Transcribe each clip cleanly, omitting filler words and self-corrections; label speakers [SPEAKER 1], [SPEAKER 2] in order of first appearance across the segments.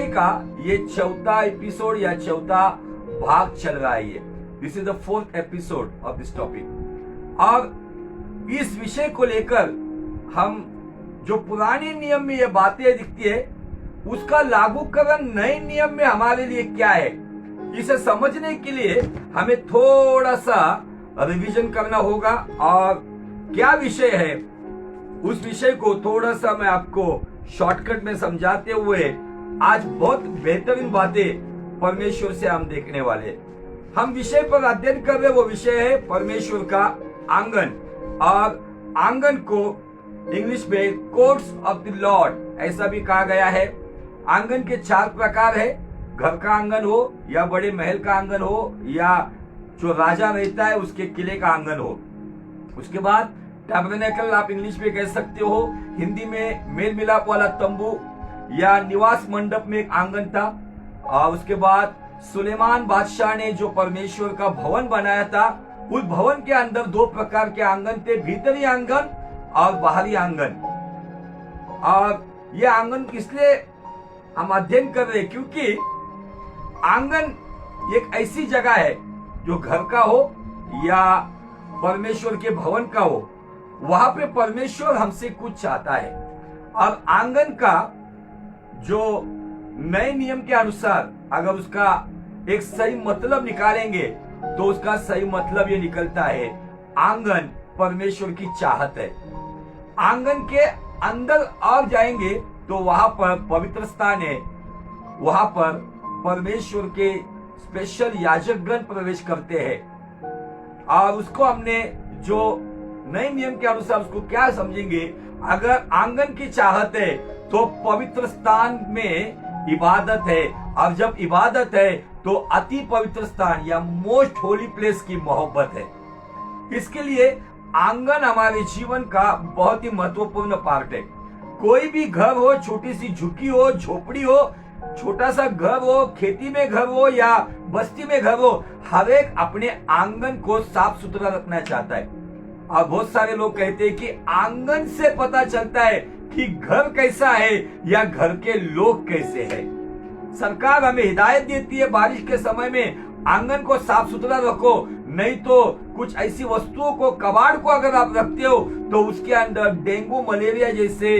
[SPEAKER 1] का ये चौथा एपिसोड या चौथा भाग चल रहा है। ये this is the 4th episode of this topic. और इस विषय को लेकर हम जो पुराने नियम में ये बातें दिखती है उसका लागूकरण नए नियम में हमारे लिए क्या है, इसे समझने के लिए हमें थोड़ा सा रिवीजन करना होगा। और क्या विषय है उस विषय को थोड़ा सा मैं आपको शॉर्टकट में समझाते हुए आज बहुत बेहतरीन बातें परमेश्वर से हम देखने वाले। हम विषय पर अध्ययन कर रहे वो विषय है परमेश्वर का आंगन। और आंगन को इंग्लिश में कोर्ट्स ऑफ द लॉर्ड ऐसा भी कहा गया है। आंगन के 4 प्रकार है, घर का आंगन हो या बड़े महल का आंगन हो या जो राजा रहता है उसके किले का आंगन हो। उसके बाद टैबरनेकल आप इंग्लिश में कह सकते हो, हिंदी में मेल मिलाप वाला तंबू या निवास मंडप में एक आंगन था। और उसके बाद सुलेमान बादशाह ने जो परमेश्वर का भवन बनाया था उस भवन के अंदर 2 प्रकार के आंगन थे, भीतरी आंगन और बाहरी आंगन। और ये आंगन इसलिए हम अध्ययन कर रहे हैं क्योंकि आंगन एक ऐसी जगह है जो घर का हो या परमेश्वर के भवन का हो, वहां पे परमेश्वर हमसे कुछ चाहता है। और आंगन का जो नए नियम के अनुसार अगर उसका एक सही मतलब निकालेंगे तो उसका सही मतलब ये निकलता है, आंगन परमेश्वर की चाहत है। आंगन के अंदर और जाएंगे तो वहां पर पवित्र स्थान है, वहां पर परमेश्वर के स्पेशल याजकगण प्रवेश करते हैं। और उसको हमने जो नए नियम के अनुसार उसको क्या समझेंगे, अगर आंगन की चाहत है तो पवित्र स्थान में इबादत है, और जब इबादत है तो अति पवित्र स्थान या मोस्ट होली प्लेस की मोहब्बत है। इसके लिए आंगन हमारे जीवन का बहुत ही महत्वपूर्ण पार्ट है। कोई भी घर हो, छोटी सी झुग्गी हो, झोपड़ी हो, छोटा सा घर हो, खेती में घर हो या बस्ती में घर हो, हर एक अपने आंगन को साफ सुथरा रखना चाहता है। और बहुत सारे लोग कहते हैं कि आंगन से पता चलता है कि घर कैसा है या घर के लोग कैसे हैं। सरकार हमें हिदायत देती है बारिश के समय में आंगन को साफ सुथरा रखो, नहीं तो कुछ ऐसी वस्तुओं को, कबाड़ को अगर आप रखते हो तो उसके अंदर डेंगू मलेरिया जैसे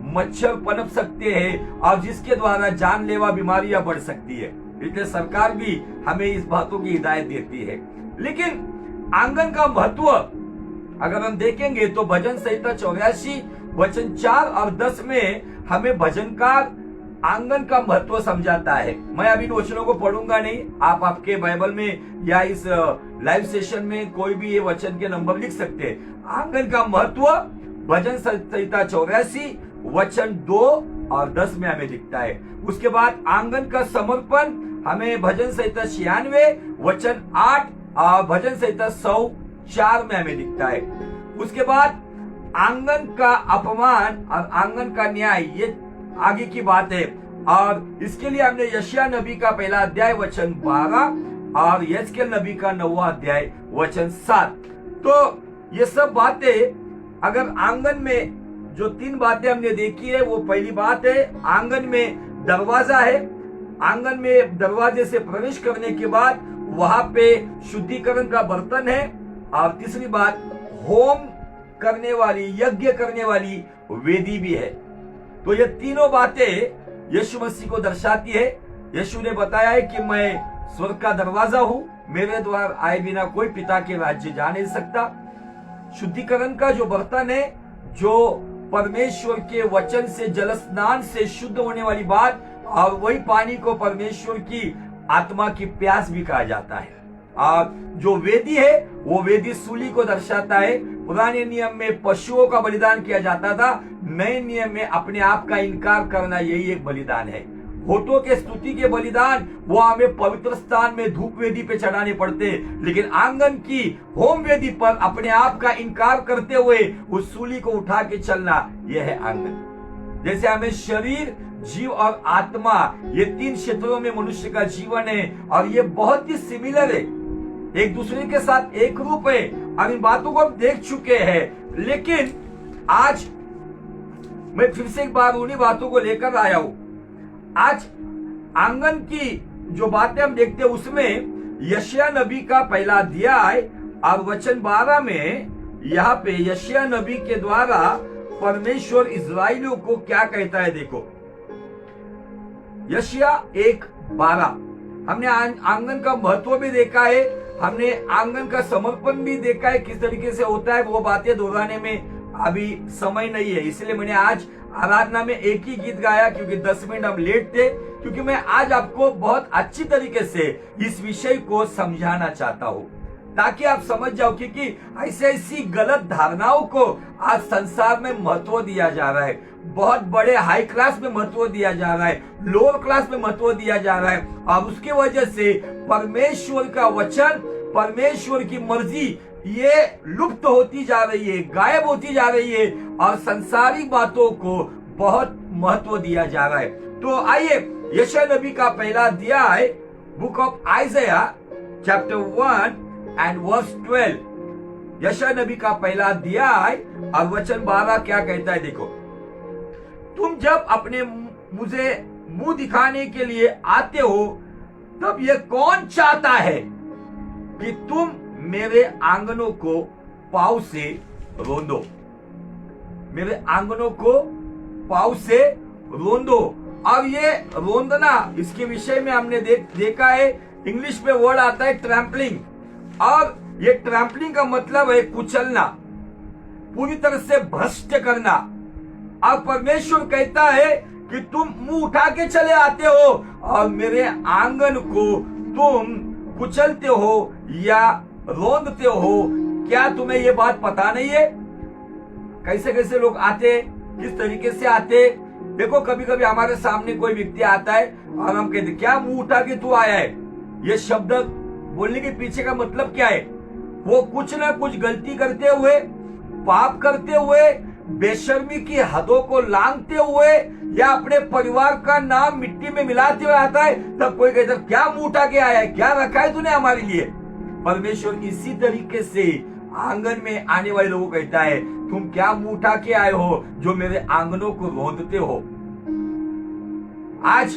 [SPEAKER 1] मच्छर पनप सकते हैं और जिसके द्वारा जानलेवा बीमारियां बढ़ सकती है। इसलिए सरकार भी हमें इस बातों की हिदायत देती है। लेकिन आंगन का महत्व अगर हम देखेंगे तो भजन संहिता 84 वचन 4 और 10 में हमें भजनकार आंगन का महत्व समझाता है। मैं अभी इन वचनों को पढ़ूंगा नहीं, आप आपके बाइबल में या इस लाइव सेशन में कोई भी ये वचन के नंबर लिख सकते हैं। आंगन का महत्व भजन संहिता 84 वचन 2 और 10 में हमें दिखता है। उसके बाद आंगन का समर्पण हमें भजन संहिता 96 वचन 8 और भजन संहिता 104 में हमें दिखता है। उसके बाद आंगन का अपमान और आंगन का न्याय, ये आगे की बात है। और इसके लिए हमने यशायाह नबी का 1 अध्याय वचन 12 और यहेजकेल नबी का 9वां अध्याय वचन 7। तो ये सब बातें अगर आंगन में जो 3 बातें हमने देखी है, वो पहली बात है आंगन में दरवाजा है। आंगन में दरवाजे से प्रवेश करने के बाद वहां पे शुद्धिकरण का बर्तन है। और तीसरी बात, होम करने वाली, यज्ञ करने वाली वेदी भी है। तो ये तीनों बातें यीशु मसीह को दर्शाती है। यीशु ने बताया है कि मैं स्वर्ग का दरवाजा हूं, मेरे द्वार आए बिना कोई पिता के राज्य जा नहीं सकता। शुद्धिकरण का जो बर्तन है, जो परमेश्वर के वचन से, जल स्नान से शुद्ध होने वाली बात, और वही पानी को परमेश्वर की आत्मा की प्यास भी कहा जाता है। और जो वेदी है वो वेदी सूली को दर्शाता है। पुराने नियम में पशुओं का बलिदान किया जाता था, नए नियम में अपने आप का इनकार करना, यही एक बलिदान है। होठों के स्तुति के बलिदान वो हमें पवित्र स्थान में धूप वेदी पे चढ़ाने पड़ते, लेकिन आंगन की होम वेदी पर अपने आप का इनकार करते हुए उस सूली को उठा के चलना, यह है आंगन। जैसे हमें शरीर, जीव और आत्मा, ये 3 क्षेत्रों में मनुष्य का जीवन है और ये बहुत ही सिमिलर है, एक दूसरे के साथ एक रूप है। और इन बातों को हम देख चुके हैं, लेकिन आज मैं फिर से एक बार उन्हीं बातों को लेकर आया हूं। आज आंगन की जो बातें हम देखते हैं उसमें यशायाह नबी का पहला अध्याय और वचन 12 में यहाँ पे यशायाह नबी के द्वारा परमेश्वर इस्राएलियों को क्या कहता है। देखो यशायाह 1:12 हमने आंगन का महत्व भी देखा है, हमने आंगन का समर्पण भी देखा है किस तरीके से होता है। वो बातें दोहराने में अभी समय नहीं है, इसलिए मैंने आज आराधना में एक ही गीत गाया क्योंकि 10 मिनट हम लेट थे, क्योंकि मैं आज आपको बहुत अच्छी तरीके से इस विषय को समझाना चाहता हूँ ताकि आप समझ जाओ। क्योंकि ऐसी गलत धारणाओं को आज संसार में महत्व दिया जा रहा है, बहुत बड़े हाई क्लास में महत्व दिया जा रहा है, लोअर क्लास में महत्व दिया जा रहा है, और उसकी वजह से परमेश्वर का वचन, परमेश्वर की मर्जी ये लुप्त होती जा रही है, गायब होती जा रही है, और संसारिक बातों को बहुत महत्व दिया जा रहा है। तो आइए यशायाह नबी का पहला अध्याय book of Isaiah chapter 1 and verse 12, यशायाह नबी का पहला अध्याय और वचन 12 क्या कहता है। देखो, तुम जब अपने मुझे मुंह दिखाने के लिए आते हो तब ये कौन चाहता है कि तुम मेरे आंगनों को पाँव से रोंदो, मेरे आंगनों को पाँव से रोंदो। अब ये रोंदना, इसके विषय में हमने देखा है, इंग्लिश में वर्ड आता है ट्रैम्पलिंग, और ये ट्रैम्पलिंग का मतलब है कुचलना, पूरी तरह से भ्रष्ट करना। अब परमेश्वर कहता है कि तुम मुंह उठा के चले आते हो और मेरे आंगन को तुम कुचलते हो या रोंदते हो। क्या तुम्हें ये बात पता नहीं है? कैसे कैसे लोग आते, किस तरीके से आते। देखो, कभी कभी हमारे सामने कोई व्यक्ति आता है और हम कहते क्या मुंह उठा के तू आया है। ये शब्द बोलने के पीछे का मतलब क्या है? वो कुछ ना कुछ गलती करते हुए, पाप करते हुए, बेशर्मी की हदों को लांघते हुए, या अपने परिवार का नाम मिट्टी में मिलाते हुए आता है। तब कोई कहता है क्या मुंह उठा के आया है, क्या रखा है तूने हमारे लिए। परमेश्वर इसी तरीके से आंगन में आने वाले लोगों को कहता है तुम क्या मुंह उठा के आए हो जो मेरे आंगनों को रोंदते हो। आज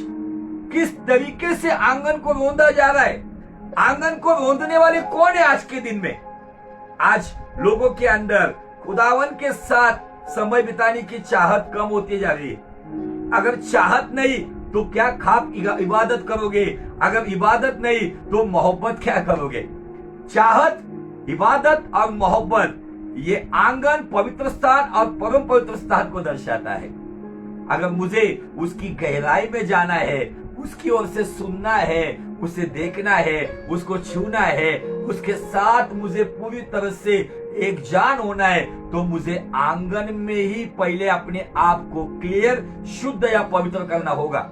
[SPEAKER 1] किस तरीके से आंगन को रोंदा जा रहा है? आंगन को रोंदने वाले कौन है आज के दिन में? आज लोगों के अंदर खुदावन के साथ समय बिताने की चाहत कम होती जा रही है। अगर चाहत नहीं तो क्या खाप इबादत करोगे? अगर इबादत नहीं तो मोहब्बत क्या करोगे? चाहत, इबादत और मोहब्बत, ये आंगन पवित्र स्थान और परम पवित्र स्थान को दर्शाता है। अगर मुझे उसकी गहराई में जाना है, उसकी ओर से सुनना है, उसे देखना है, उसको छूना है, उसके साथ मुझे पूरी तरह से एक जान होना है, तो मुझे आंगन में ही पहले अपने आप को क्लियर, शुद्ध या पवित्र करना होगा।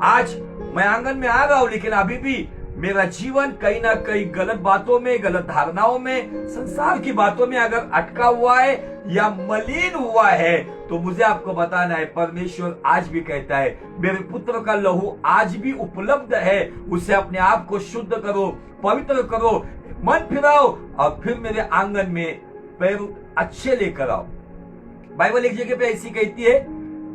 [SPEAKER 1] आज मैं आंगन में आ रहा हूं, लेकिन अभी भी मेरा जीवन कहीं ना कहीं गलत बातों में, गलत धारणाओं में, संसार की बातों में अगर अटका हुआ है या मलिन हुआ है, तो मुझे आपको बताना है परमेश्वर आज भी कहता है मेरे पुत्र का लहू आज भी उपलब्ध है, उसे अपने आप को शुद्ध करो, पवित्र करो, मन फिराओ और फिर मेरे आंगन में पैर अच्छे लेकर आओ। बाइबल एक जगह पे ऐसी कहती है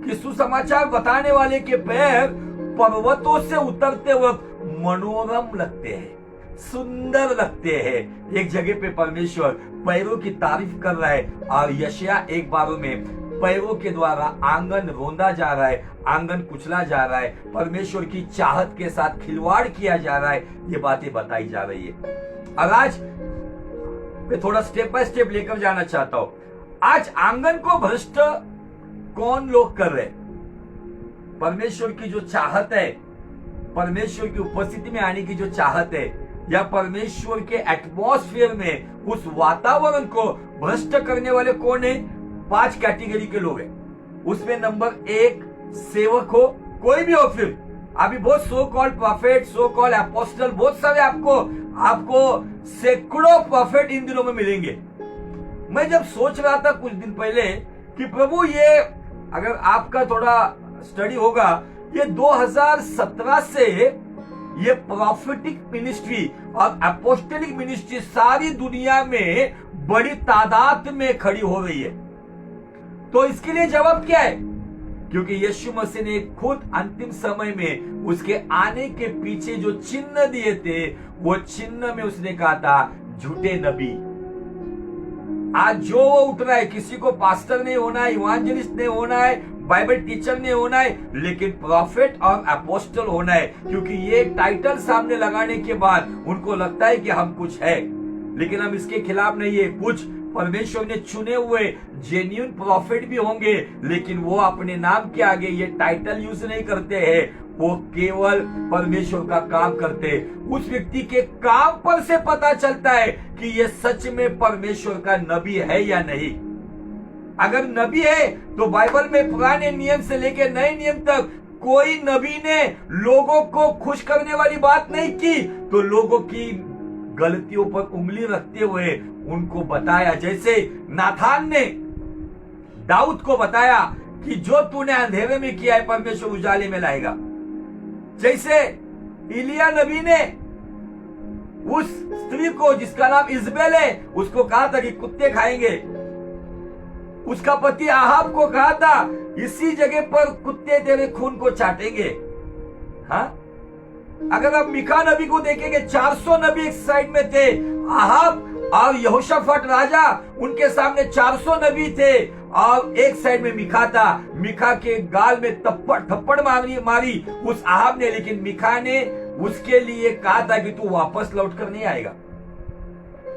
[SPEAKER 1] कि सुसमाचार बताने वाले के पैर पर्वतों से उतरते वक्त मनोरम लगते हैं, सुंदर लगते हैं। एक जगह पे परमेश्वर पैरों की तारीफ कर रहा है, और यशायाह 1:12 में पैरों के द्वारा आंगन रोंदा जा रहा है, आंगन कुचला जा रहा है, परमेश्वर की चाहत के साथ खिलवाड़ किया जा रहा है, ये बातें बताई जा रही है। और आज मैं थोड़ा स्टेप बाय स्टेप लेकर जाना चाहता हूं। आज आंगन को भ्रष्ट कौन लोग कर रहे? परमेश्वर की जो चाहत है, परमेश्वर की उपस्थिति में आने की जो चाहत है, या परमेश्वर के एटमॉस्फेयर में उस वातावरण को भ्रष्ट करने वाले कौन है? 5 कैटेगरी के लोग हैं। उसमें नंबर 1 सेवक हो, कोई भी हो, फिर अभी बहुत so called profit, so called apostle, बहुत सारे आपको सैकड़ों प्रॉफिट इन दिनों में मिलेंगे। मैं जब सोच रहा था कुछ दिन पहले कि प्रभु, ये अगर आपका थोड़ा स्टडी होगा, ये 2017 से ये प्रॉफिटिक मिनिस्ट्री और अपोस्टलिक मिनिस्ट्री सारी दुनिया में बड़ी तादाद में खड़ी हो रही है। तो इसके लिए जवाब क्या है? क्योंकि यीशु मसीह ने खुद अंतिम समय में उसके आने के पीछे जो चिन्ह दिए थे, वो चिन्ह में उसने कहा था झूठे नबी। आज जो वो उठ रहा है, किसी को पास्टर नहीं होना है, इवांजेलिस्ट नहीं होना है, बाइबल टीचर नहीं होना है, लेकिन प्रॉफिट और अपोस्टल होना है, क्योंकि ये टाइटल सामने लगाने के बाद उनको लगता है कि हम कुछ है, लेकिन हम इसके खिलाफ नहीं है। कुछ परमेश्वर ने चुने हुए जेन्युइन प्रॉफिट भी होंगे, लेकिन वो अपने नाम के आगे ये टाइटल यूज नहीं करते हैं, वो केवल परमेश्वर का काम करते। उस व्यक्ति के काम पर से पता चलता है कि ये सच में परमेश्वर का नबी है या नहीं। अगर नबी है तो बाइबल में पुराने नियम से लेकर नए नियम तक कोई नबी ने लोगों को खुश करने वाली बात नहीं की, तो लोगों की गलतियों पर उंगली रखते हुए उनको बताया। जैसे नाथान ने दाऊद को बताया कि जो तूने अंधेरे में किया है परमेश्वर उजाले में लाएगा। जैसे इलिया नबी ने उस स्त्री को जिसका नाम इजबेल है, उसको कहा था कि कुत्ते खाएंगे। उसका पति आहाब को कहा था इसी जगह पर कुत्ते तेरे खून को चाटेंगे। हाँ, अगर आप मीका नबी को देखेंगे, 400 नबी एक साइड में थे, आहाब और यहोशाफाट राजा, उनके सामने 400 नबी थे, और एक साइड में मीका था। मीका के गाल में थप्पड़ मारी उस आहाब ने, लेकिन मीका ने उसके लिए कहा था कि तू वापस लौट कर नहीं आएगा।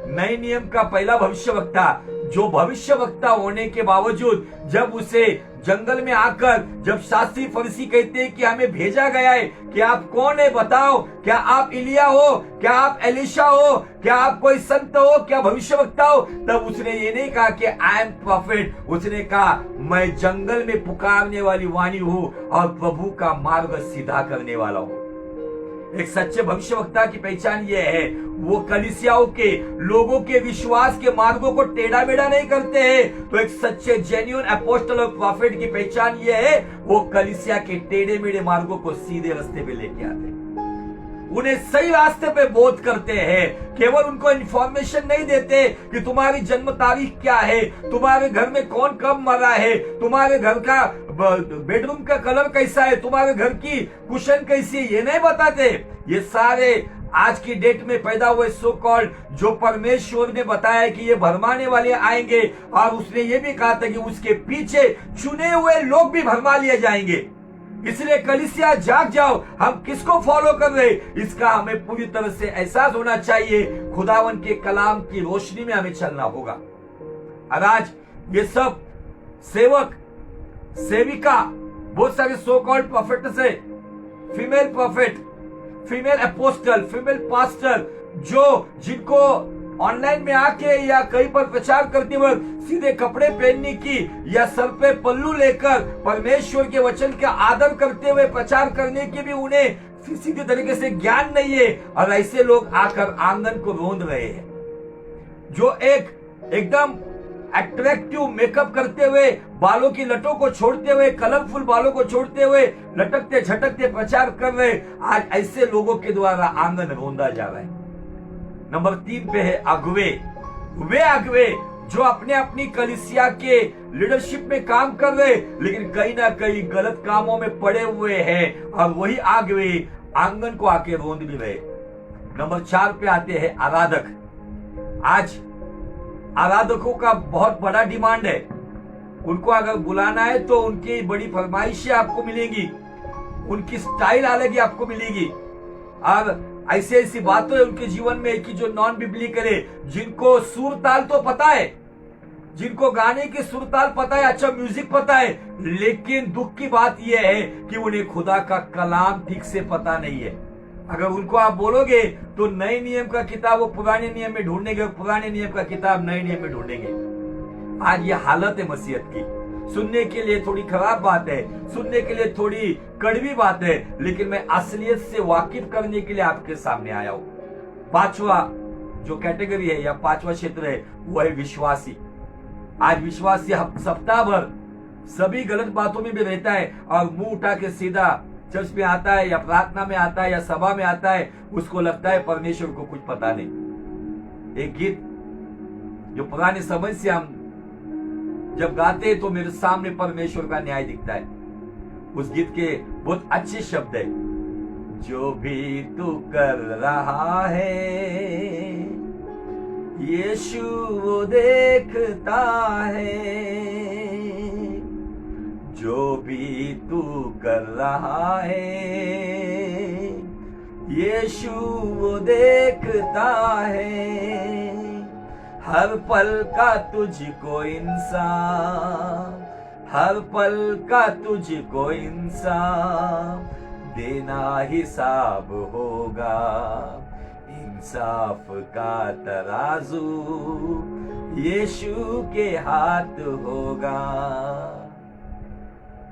[SPEAKER 1] नए नियम का पहला भविष्यवक्ता, जो भविष्यवक्ता होने के बावजूद जब उसे जंगल में आकर जब शास्त्री फरीसी कहते हैं कि हमें भेजा गया है कि आप कौन है बताओ, क्या आप इलिया हो, क्या आप एलिशा हो, क्या आप कोई संत हो, क्या भविष्यवक्ता हो, तब उसने ये नहीं कहा कि आई एम प्रॉफिट, उसने कहा मैं जंगल में पुकारने वाली वाणी हूं और प्रभु का मार्ग सीधा करने वाला हूं। एक सच्चे भविष्यवक्ता की पहचान यह है, वो कलीसियाओं के लोगों के विश्वास के मार्गों को टेढ़ा मेढ़ा नहीं करते हैं। तो एक सच्चे जेन्युइन अपोस्टल और प्रॉफिट की पहचान यह है, वो कलीसिया के टेढ़े मेढ़े मार्गों को सीधे रास्ते पे लेके आते हैं, उन्हें सही रास्ते पे बोध करते हैं। केवल उनको इंफॉर्मेशन नहीं देते कि तुम्हारी जन्म तारीख क्या है, तुम्हारे घर में कौन कब मरा है, तुम्हारे घर का बेडरूम का कलर कैसा है, तुम्हारे घर की कुशन कैसी है, ये नहीं बताते। ये सारे आज की डेट में पैदा हुए सो कॉल्ड, जो परमेश्वर ने बताया कि ये भरमाने वाले आएंगे, और उसने ये भी कहा था कि उसके पीछे चुने हुए लोग भी भरमा लिए जाएंगे। इसलिए कलीसिया जाग जाओ, हम किसको फॉलो कर रहे, इसका हमें पूरी तरह से एहसास होना चाहिए। खुदावन के कलाम की रोशनी में हमें चलना होगा। और आज ये सब सेवक सेविका, बहुत सारे सो कॉल्ड प्रॉफिट्स है, female profit, female apostle, female pastor, जो जिनको ऑनलाइन में आके या कहीं पर प्रचार करते वक्त सीधे कपड़े पहनने की या सर पे पल्लू लेकर परमेश्वर के वचन का आदर करते हुए प्रचार करने की भी उन्हें सीधे तरीके से ज्ञान नहीं है, और ऐसे लोग आकर आंगन को रोंद रहे हैं। जो एकदम अट्रैक्टिव मेकअप करते हुए, बालों की लटों को छोड़ते हुए, कलरफुल बालों को छोड़ते हुए लटकते झटकते प्रचार कर रहे, आज ऐसे लोगों के द्वारा आंगन रोंदा जा रहा है। नंबर 3 पे है अगुवे। वे अगुवे जो अपने अपनी कलीसिया के लीडरशिप में काम कर रहे, लेकिन कहीं ना कहीं गलत कामों में पड़े हुए हैं, और वही अगुवे आंगन को आके रोंद भी रहे। नंबर 4 पे आते हैं आराधक। आज आराधकों का बहुत बड़ा डिमांड है। उनको अगर बुलाना है तो उनकी बड़ी फरमाइशें आपको मिलेंगी, उनकी स्टाइल अलग ही आपको मिलेगी, और ऐसी ऐसी बातें उनके जीवन में कि जो नॉन बिब्लिकल है, जिनको सुर ताल तो पता है, जिनको गाने की सुर ताल पता है, अच्छा म्यूजिक पता है, लेकिन दुख की बात यह है कि उन्हें खुदा का कलाम ठीक से पता नहीं है। अगर उनको आप बोलोगे तो नए नियम का किताब वो पुराने नियम में ढूंढेंगे, पुराने नियम का किताब नए नियम में ढूंढेंगे। आज ये हालत है मसीहत की। सुनने के लिए थोड़ी खराब बात है, सुनने के लिए थोड़ी कड़वी बात है, लेकिन मैं असलियत से वाकिफ करने के लिए आपके सामने आया हूं। 5वां जो कैटेगरी है या 5वां क्षेत्र है वो है विश्वासी। आज विश्वासी सप्ताह भर सभी गलत बातों में भी रहता है, और मुंह उठा के सीधा चर्च में आता है या प्रार्थना में आता है या सभा में आता है, उसको लगता है परमेश्वर को कुछ पता नहीं। एक गीत जो पुराने समय से हम जब गाते हैं तो मेरे सामने परमेश्वर का न्याय दिखता है। उस गीत के बहुत अच्छे शब्द है, जो भी तू कर रहा है यीशु वो देखता है, जो भी तू कर रहा है यीशु वो देखता है, हर पल का तुझको इंसान, हर पल का तुझको इंसान देना हिसाब होगा, इंसाफ का तराजू यीशु के हाथ होगा।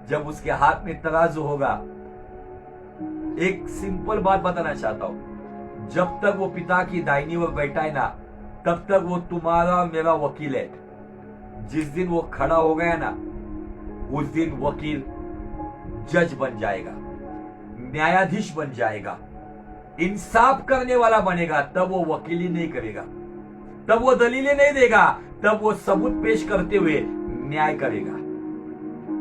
[SPEAKER 1] जब उसके हाथ में तराजू होगा, एक सिंपल बात बताना चाहता हूं, जब तक वो पिता की दाहिनी ओर बैठा है ना, तब तक वो तुम्हारा और मेरा वकील है। जिस दिन वो खड़ा हो गया ना, उस दिन वकील जज बन जाएगा, न्यायाधीश बन जाएगा, इंसाफ करने वाला बनेगा। तब वो वकीली नहीं करेगा, तब वो दलीलें नहीं देगा, तब वो सबूत पेश करते हुए न्याय करेगा।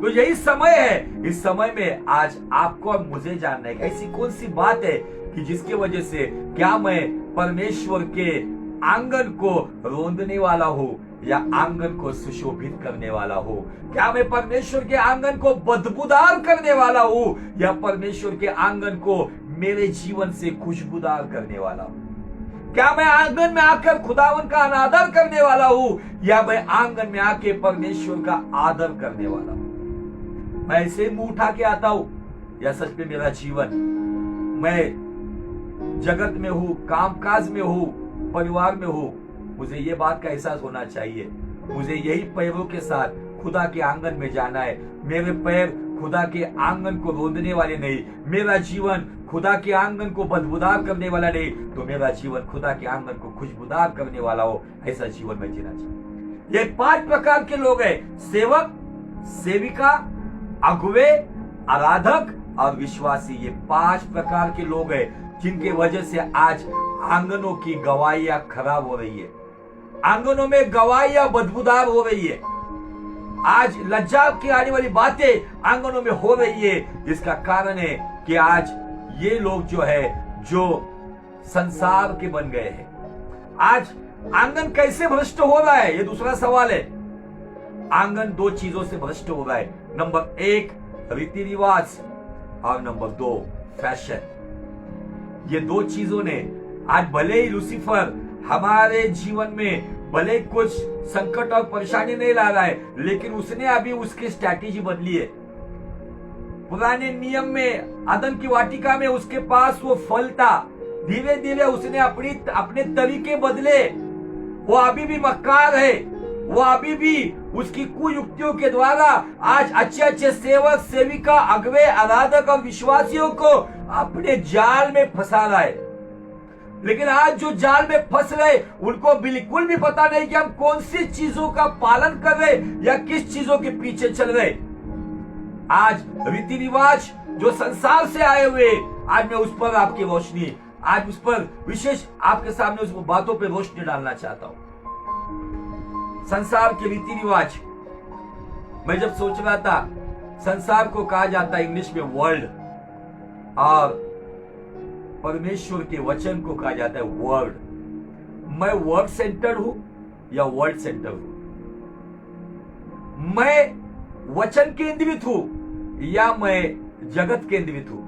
[SPEAKER 1] तो यही समय है। इस समय में आज आपको और मुझे जानना है ऐसी कौन सी बात है कि जिसकी वजह से क्या मैं परमेश्वर के आंगन को रोंदने वाला हूं या आंगन को सुशोभित करने वाला हूं? क्या मैं परमेश्वर के आंगन को बदबूदार करने वाला हूं या परमेश्वर के आंगन को मेरे जीवन से खुशबूदार करने वाला हूं? क्या मैं आंगन में आकर खुदावन का अनादर करने वाला हूं या मैं आंगन में आके परमेश्वर का आदर करने वाला हूं? मैं ऐसे मुंह उठा के आता हूं या सच में मेरा जीवन, मैं जगत में हूं, कामकाज में हूं, परिवार में हूं, मुझे ये बात का एहसास होना चाहिए, मुझे यही पैरों के साथ खुदा के आंगन में जाना है। मेरे पैर खुदा के आंगन को रोंदने वाले नहीं, मेरा जीवन खुदा के आंगन को बदबूदार करने वाला नहीं, तो मेरा जीवन खुदा के आंगन को खुशबूदार करने वाला हो, ऐसा जीवन में जीना चाहिए। ये 5 प्रकार के लोग हैं, सेवक, सेविका, अगुवे, आराधक और विश्वासी। ये 5 प्रकार के लोग हैं जिनके वजह से आज आंगनों की गवाहियां खराब हो रही है, आंगनों में गवाहियां बदबूदार हो रही है। आज लज्जा की आने वाली बातें आंगनों में हो रही है। इसका कारण है कि आज ये लोग जो है जो संसार के बन गए हैं। आज आंगन कैसे भ्रष्ट हो रहा है, ये दूसरा सवाल है। आंगन 2 चीजों से भ्रष्ट हो रहा है। नंबर 1 रीति रिवाज और नंबर 2 फैशन। ये 2 चीजों ने आज भले ही लूसीफर हमारे जीवन में भले कुछ संकट और परेशानी नहीं ला रहा है, लेकिन उसने अभी उसकी स्ट्रैटेजी बदली है। पुराने नियम में अदन की वाटिका में उसके पास वो फल था, धीरे धीरे उसने अपने तरीके बदले। वो अभी भी मक्कार है, वो अभी भी उसकी कुयुक्तियों के द्वारा आज अच्छे अच्छे सेवक, सेविका, अगवे, आराधक और विश्वासियों को अपने जाल में फंसा रहा है। लेकिन आज जो जाल में फंस रहे उनको बिल्कुल भी पता नहीं कि हम कौन सी चीजों का पालन कर रहे या किस चीजों के पीछे चल रहे। आज रीति रिवाज जो संसार से आए हुए, आज मैं उस पर आपकी रोशनी, आज उस पर विशेष आपके सामने उस बातों पर रोशनी डालना चाहता हूं। संसार के रीति रिवाज, मैं जब सोच रहा था, संसार को कहा जाता है इंग्लिश में वर्ल्ड, और परमेश्वर के वचन को कहा जाता है वर्ड। मैं वर्ड सेंटर हूं या वर्ल्ड सेंटर हूं? मैं वचन केंद्रित हूं या मैं जगत केंद्रित हूं?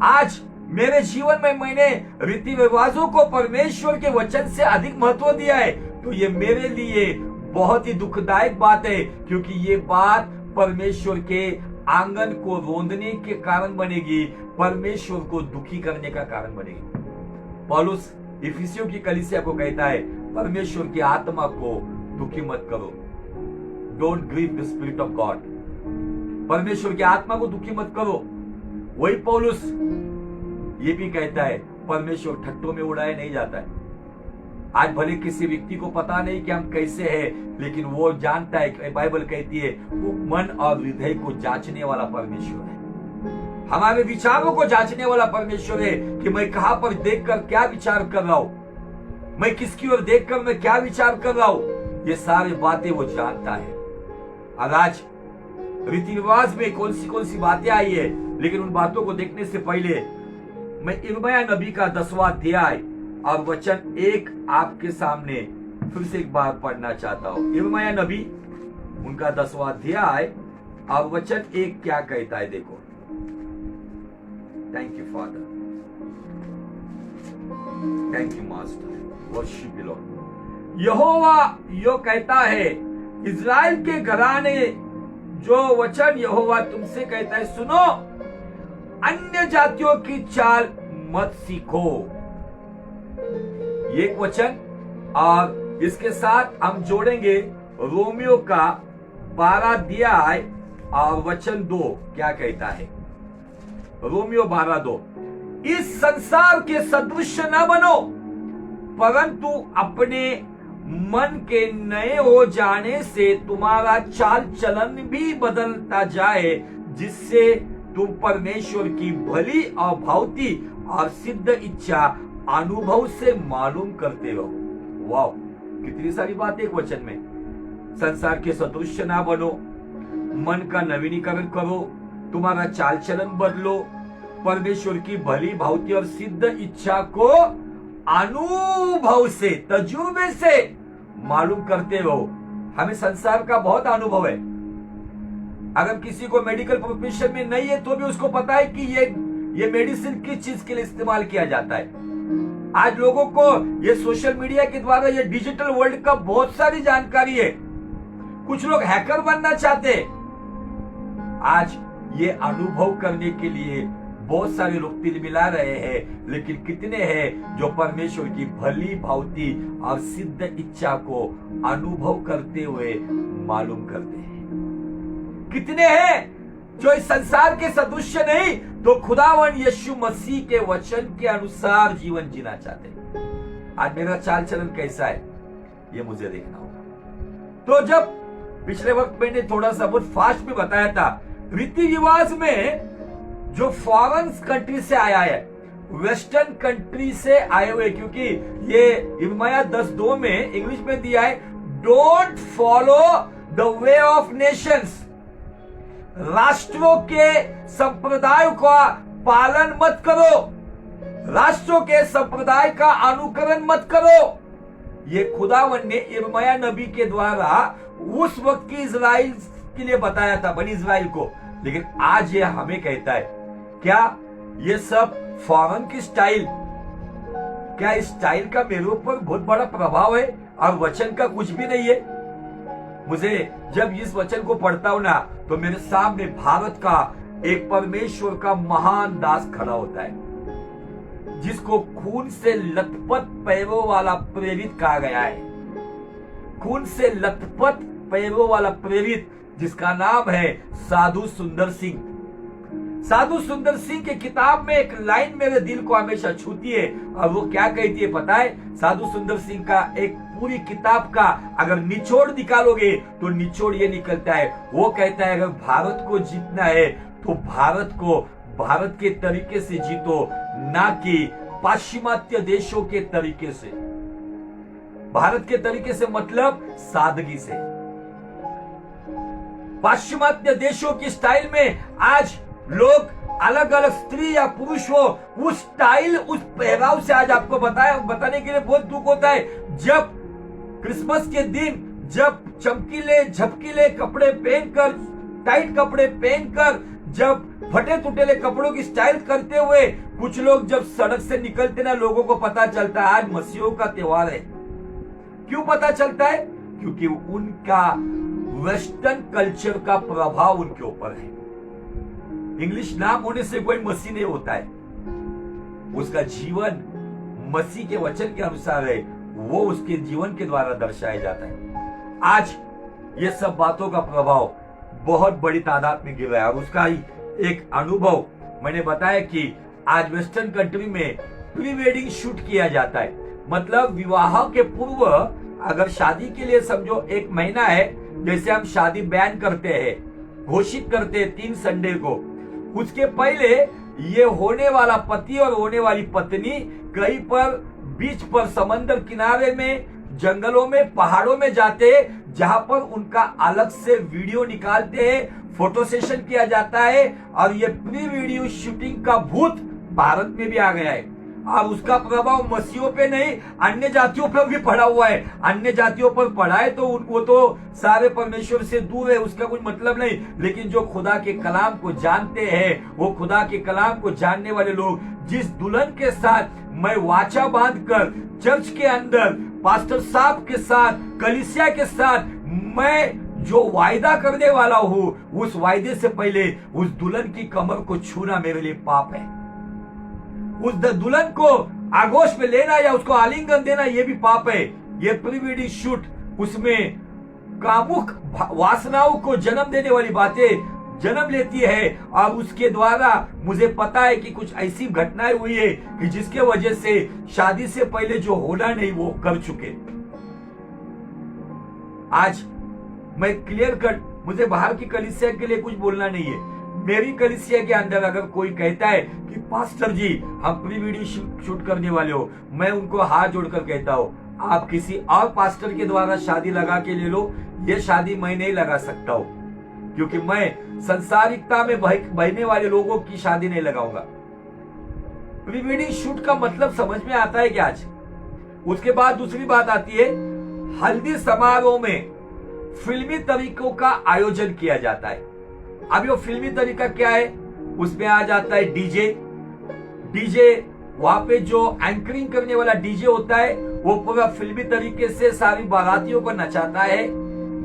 [SPEAKER 1] आज मेरे जीवन में मैंने रीति रिवाजों को परमेश्वर के वचन से अधिक महत्व दिया है, तो ये मेरे लिए बहुत ही दुखदायक बात है, क्योंकि ये बात परमेश्वर के आंगन को रोंदने के कारण बनेगी, परमेश्वर को दुखी करने का कारण बनेगी। पौलुस इफिसियों की कलीसिया को कहता है, परमेश्वर की आत्मा को दुखी मत करो, don't grieve the spirit of God. परमेश्वर की आत्मा को दुखी मत करो। वही पौलुस ये भी कहता है, परमेश्वर ठट्टों में उड़ाया नहीं जाता है। आज भले किसी व्यक्ति को पता नहीं कि हम कैसे हैं, लेकिन वो जानता है, बाइबल कहती है वो मन और हृदय को जांचने वाला परमेश्वर है, हमारे विचारों को जांचने वाला परमेश्वर है कि मैं कहां पर देखकर क्या विचार कर रहा हूं, मैं किसकी ओर देखकर मैं क्या विचार कर रहा हूं, ये सारी बातें वो जानता है। और आज रीति रिवाज में कौन सी बातें आई है, लेकिन उन बातों को देखने से पहले मैं यिर्मयाह नबी का 10वां अध्याय और वचन 1 आपके सामने फिर से एक बार पढ़ना चाहता हूं। यिर्मयाह नबी उनका 10वां अध्याय और वचन 1 क्या कहता है, देखो। Thank you father, thank you master, worship you lord. यहोवा यो कहता है, इज़राइल के घराने, जो वचन यहोवा तुमसे कहता है सुनो, अन्य जातियों की चाल मत सीखो। ये एक वचन, और इसके साथ हम जोड़ेंगे रोमियो का 12 अध्याय और वचन 2 क्या कहता है। रोमियो 12:2, इस संसार के सदृश न बनो, परंतु अपने मन के नए हो जाने से तुम्हारा चाल चलन भी बदलता जाए, जिससे तुम परमेश्वर की भली और भावती और सिद्ध इच्छा अनुभव से मालूम करते रहो। वाह, कितनी सारी बात एक वचन में। संसार के सदृश ना बनो, मन का नवीनीकरण करो, तुम्हारा चाल चलन बदलो, परमेश्वर की भली भावती और सिद्ध इच्छा को अनुभव से, तजुर्बे से मालूम करते रहो। हमें संसार का बहुत अनुभव है। अगर किसी को मेडिकल प्रोफेशन में नहीं है तो भी उसको पता है कि ये मेडिसिन किस चीज के लिए इस्तेमाल किया जाता है। आज लोगों को ये सोशल मीडिया के द्वारा, ये डिजिटल वर्ल्ड का बहुत सारी जानकारी है। कुछ लोग हैकर बनना चाहते हैं। आज ये अनुभव करने के लिए बहुत सारे लोग तिल मिला रहे हैं, लेकिन कितने हैं जो परमेश्वर की भली भावती और सिद्ध इच्छा को अनुभव करते हुए मालूम करते हैं? कितने हैं जो इस संसार के सदृश नहीं तो खुदावन यीशु मसीह के वचन के अनुसार जीवन जीना चाहते हैं? आज मेरा चाल चलन कैसा है, ये मुझे देखना होगा। तो जब पिछले वक्त मैंने थोड़ा सा बहुत फास्ट में बताया था, रीति रिवाज में जो फॉरेन कंट्री से आया है, वेस्टर्न कंट्री से आए हुए, क्योंकि ये यिर्मयाह 10:2 में इंग्लिश में दिया है, don't follow the way of Nations. राष्ट्रों के संप्रदाय का पालन मत करो, राष्ट्रों के संप्रदाय का अनुकरण मत करो। ये खुदावन ने यिर्मयाह नबी के द्वारा उस वक्त की इज़राइल के लिए बताया था, बनी इज़राइल को। लेकिन आज ये हमें कहता है, क्या ये सब फॉरेन की स्टाइल, क्या इस स्टाइल का मेरे ऊपर बहुत बड़ा प्रभाव है और वचन का कुछ भी नहीं है? मुझे जब इस वचन को पढ़ता हूं ना, तो मेरे सामने भारत का एक परमेश्वर का महान दास खड़ा होता है, जिसको खून से लथपथ पैरों वाला प्रेरित कहा गया है। खून से लथपथ पैरों वाला प्रेरित, जिसका नाम है साधु सुंदर सिंह। साधु सुंदर सिंह के किताब में एक लाइन मेरे दिल को हमेशा छूती है, और वो क्या कहती है पता है? साधु सुंदर सिंह का एक पूरी किताब का अगर निचोड़ निकालोगे तो निचोड़ ये निकलता है। वो कहता है, अगर भारत को जीतना है तो भारत को भारत के तरीके से जीतो, ना कि पाश्चिमात्य देशों के तरीके से। भारत के तरीके से मतलब सादगी से। पाश्चिमात्य देशों की स्टाइल में आज लोग, अलग अलग स्त्री या पुरुष हो, उस स्टाइल, उस पहराव से आज आपको बताने के लिए बहुत दुख होता है। जब क्रिसमस के दिन, जब चमकीले झपकीले कपड़े पहनकर, टाइट कपड़े पहनकर, जब फटे टुटेले कपड़ों की स्टाइल करते हुए कुछ लोग जब सड़क से निकलते ना, लोगों को पता चलता है आज मसीहों का त्योहार है। क्यों पता चलता है? क्योंकि उनका वेस्टर्न कल्चर का प्रभाव उनके ऊपर है। इंग्लिश नाम होने से कोई मसीह नहीं होता है। उसका जीवन मसीह के वचन के अनुसार है, वो उसके जीवन के द्वारा दर्शाया जाता है। आज ये सब बातों का प्रभाव बहुत बड़ी तादाद में गिर रहा है, और उसका ही एक अनुभव मैंने बताया कि आज वेस्टर्न कंट्री में प्री वेडिंग शूट किया जाता है। मतलब विवाह के पूर्व, अगर शादी के लिए समझो 1 महीना है, जैसे हम शादी बैन करते हैं, घोषित करते हैं 3 संडे को, उसके पहले ये होने वाला पति और होने वाली पत्नी कहीं पर बीच पर, समंदर किनारे में, जंगलों में, पहाड़ों में जाते हैं, जहां पर उनका अलग से वीडियो निकालते हैं, फोटो सेशन किया जाता है और ये प्री वीडियो शूटिंग का भूत भारत में भी आ गया है। अब उसका प्रभाव मसीहों पे नहीं, अन्य जातियों पर भी पड़ा हुआ है। अन्य जातियों पर पड़ा है तो वो तो सारे परमेश्वर से दूर है, उसका कोई मतलब नहीं। लेकिन जो खुदा के कलाम को जानते हैं, वो खुदा के कलाम को जानने वाले लोग, जिस दुल्हन के साथ मैं वाचा बांधकर चर्च के अंदर पास्टर साहब के साथ, कलीसिया के साथ मैं जो वायदा करने वाला हूं, उस वायदे से पहले उस दुल्हन की कमर को छूना मेरे लिए पाप है। उस दुल्हन को आगोश में लेना या उसको आलिंगन देना ये भी पाप है। ये प्री वेडिंग शूट, उसमें कामुक वासनाओं को जन्म देने वाली बातें जन्म लेती है और उसके द्वारा मुझे पता है कि कुछ ऐसी घटनाएं हुई है कि जिसके वजह से शादी से पहले जो होना नहीं वो कर चुके। आज मैं क्लियर कट, मुझे बाहर की कलीसिया के लिए कुछ बोलना नहीं है। मेरी कलीसिया के अंदर अगर कोई कहता है कि पास्टर जी हम प्री वीडियो शूट करने वाले हो, मैं उनको हाथ जोड़कर कहता हूँ आप किसी और पास्टर के द्वारा शादी लगा के ले लो, ये शादी मैं नहीं लगा सकता हूँ, क्योंकि मैं संसारिकता में बहने वाले लोगों की शादी नहीं लगाऊंगा। प्री वेडिंग शूट का मतलब समझ में आता है क्या आज? उसके बाद दूसरी बात आती है, हल्दी समारोह में फिल्मी तरीकों का आयोजन किया जाता है। अब वो फिल्मी तरीका क्या है? उसमें आ जाता है डीजे, वहां पे जो एंकरिंग करने वाला डीजे होता है वो पूरा फिल्मी तरीके से सारी बारातियों को नचाता है।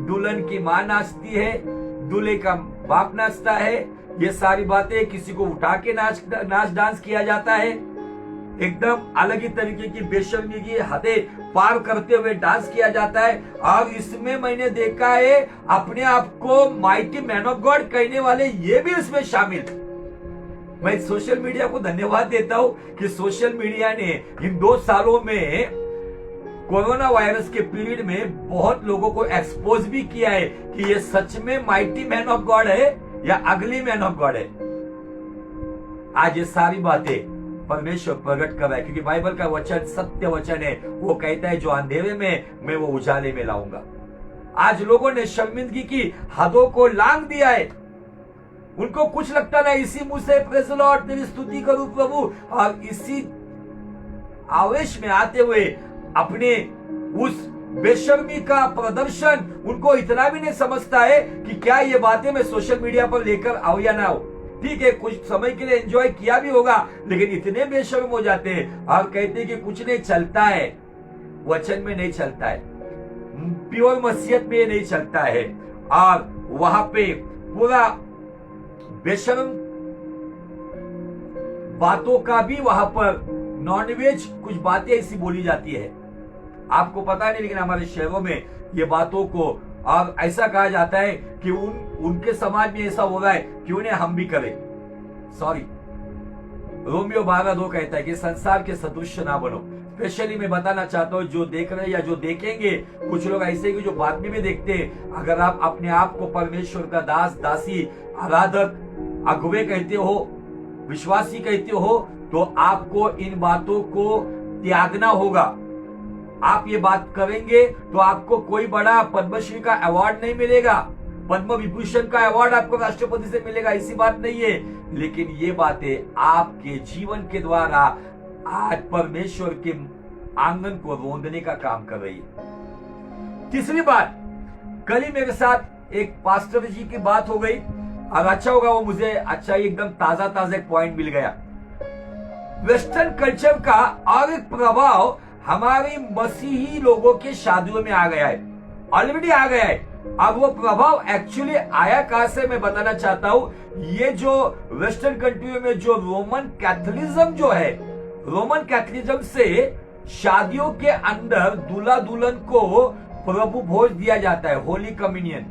[SPEAKER 1] दुल्हन की मां नाचती है, दूल्हे का बाप नाचता है, ये सारी बातें, किसी को उठा के नाच डांस किया जाता है। एकदम अलग ही तरीके की बेशर्मी की हदें पार करते हुए डांस किया जाता है। और इसमें मैंने देखा है अपने आप को माइटी मैन ऑफ गॉड कहने वाले ये भी इसमें शामिल। मैं सोशल मीडिया को धन्यवाद देता हूं कि सोशल मीडिया ने इन 2 सालों में कोरोना वायरस के पीरियड में बहुत लोगों को एक्सपोज भी किया है कि ये सच में माइटी मैन ऑफ गॉड है या अगली मैन ऑफ गॉड है। आज ये सारी बातें परमेश्वर प्रकट कर रहा है, क्योंकि बाइबल का वचन सत्य वचन है। वो कहता है जो अंधेरे में मैं वो उजाले में लाऊंगा। आज लोगों ने शर्मिंदगी की हदों को लांघ दिया है। उनको कुछ लगता ना इसी मुंह से प्रेज़ द लॉर्ड तेरी स्तुति करूं प्रभु, और इसी आवेश में आते हुए अपने उस बेशर्मी का प्रदर्शन, उनको इतना भी नहीं समझता है कि क्या ये बातें मैं सोशल मीडिया पर लेकर आऊं या ना हो। ठीक है, कुछ समय के लिए एंजॉय किया भी होगा, लेकिन इतने बेशर्म हो जाते हैं और कहते हैं कि कुछ नहीं चलता है, वचन में नहीं चलता है, प्योर मसीहत में नहीं चलता है। और वहां पे पूरा बेशर्म बातों का भी वहां पर नॉनवेज कुछ बातें ऐसी बोली जाती है, आपको पता नहीं, लेकिन हमारे शहरों में ये बातों को और ऐसा कहा जाता है कि उनके समाज में ऐसा हो रहा है, क्यों नहीं हम भी करें। सॉरी, रोमियो 12:2 कहता है कि संसार के सदृश ना बनो। स्पेशली मैं बताना चाहता हूं, जो देख रहे हैं या जो देखेंगे, कुछ लोग ऐसे कि जो बाद में भी देखते हैं, अगर आप अपने आप को परमेश्वर का दास, दासी, आराधक, अगुवे कहते हो, विश्वासी कहते हो, तो आपको इन बातों को त्यागना होगा। आप ये बात करेंगे तो आपको कोई बड़ा पद्मश्री का अवार्ड नहीं मिलेगा, पद्म विभूषण का अवार्ड आपको राष्ट्रपति से मिलेगा, ऐसी बात नहीं है। लेकिन ये बातें आपके जीवन के द्वारा आज परमेश्वर के आंगन को रोंदने का काम कर रही है। तीसरी बात, कल ही मेरे साथ एक पास्टर जी की बात हो गई और अच्छा होगा वो मुझे अच्छा एकदम ताजा एक पॉइंट मिल गया। वेस्टर्न कल्चर का और एक प्रभाव हमारे मसीही लोगों के शादियों में आ गया है, ऑलरेडी आ गया है। अब वो प्रभाव एक्चुअली आया कहां से, मैं बताना चाहता हूं। ये जो वेस्टर्न कंट्री में जो रोमन कैथोलिज्म जो है, रोमन कैथोलिज्म से शादियों के अंदर दूल्हा दुल्हन को प्रभु भोज दिया जाता है, होली कम्युनियन।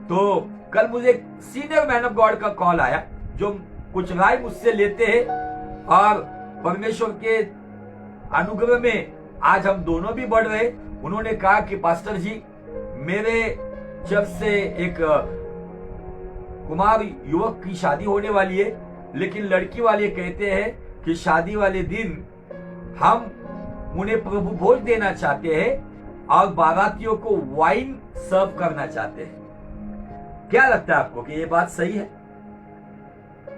[SPEAKER 1] तो कल मुझे एक सीनियर मैन ऑफ गॉड का कॉल आया जो कुछ राय मुझसे लेते हैं, और परमेश्वर के अनुग्रह में आज हम दोनों भी बढ़ रहे। उन्होंने कहा कि पास्टर जी, मेरे जब से एक कुमार युवक की शादी होने वाली है, लेकिन लड़की वाले कहते हैं कि शादी वाले दिन हम उन्हें प्रभु भोज देना चाहते हैं और बारातियों को वाइन सर्व करना चाहते हैं। क्या लगता है आपको कि ये बात सही है?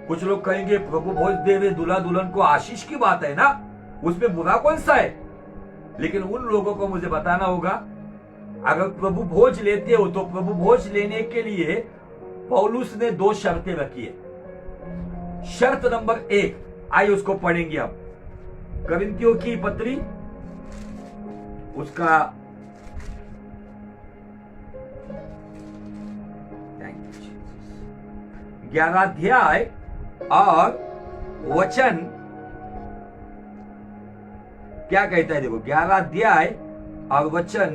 [SPEAKER 1] कुछ लोग कहेंगे प्रभु भोज देवे दूल्हा दुल्हन को आशीष की बात है ना, उसमें बुरा कौन सा है? लेकिन उन लोगों को मुझे बताना होगा, अगर प्रभु भोज लेते हो तो प्रभु भोज लेने के लिए पौलुस ने 2 शर्तें रखी है। शर्त नंबर 1, आइए उसको पढ़ेंगे अब। करिन्थियों की पत्री उसका 11 अध्याय और वचन क्या कहता है? देखो 11 अध्याय और वचन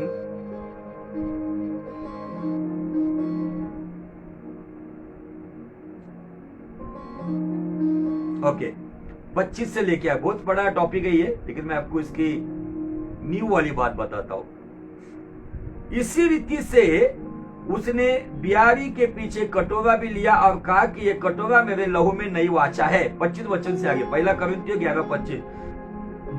[SPEAKER 1] 25 से लेके आए। बहुत बड़ा टॉपिक है ये, लेकिन मैं आपको इसकी न्यू वाली बात बताता हूं। इसी रीति से उसने बियारी के पीछे कटोरा भी लिया और कहा कि यह कटोरा मेरे लहू में नई वाचा है। 25 वचन से आगे, पहला करिन्थियों 11:25।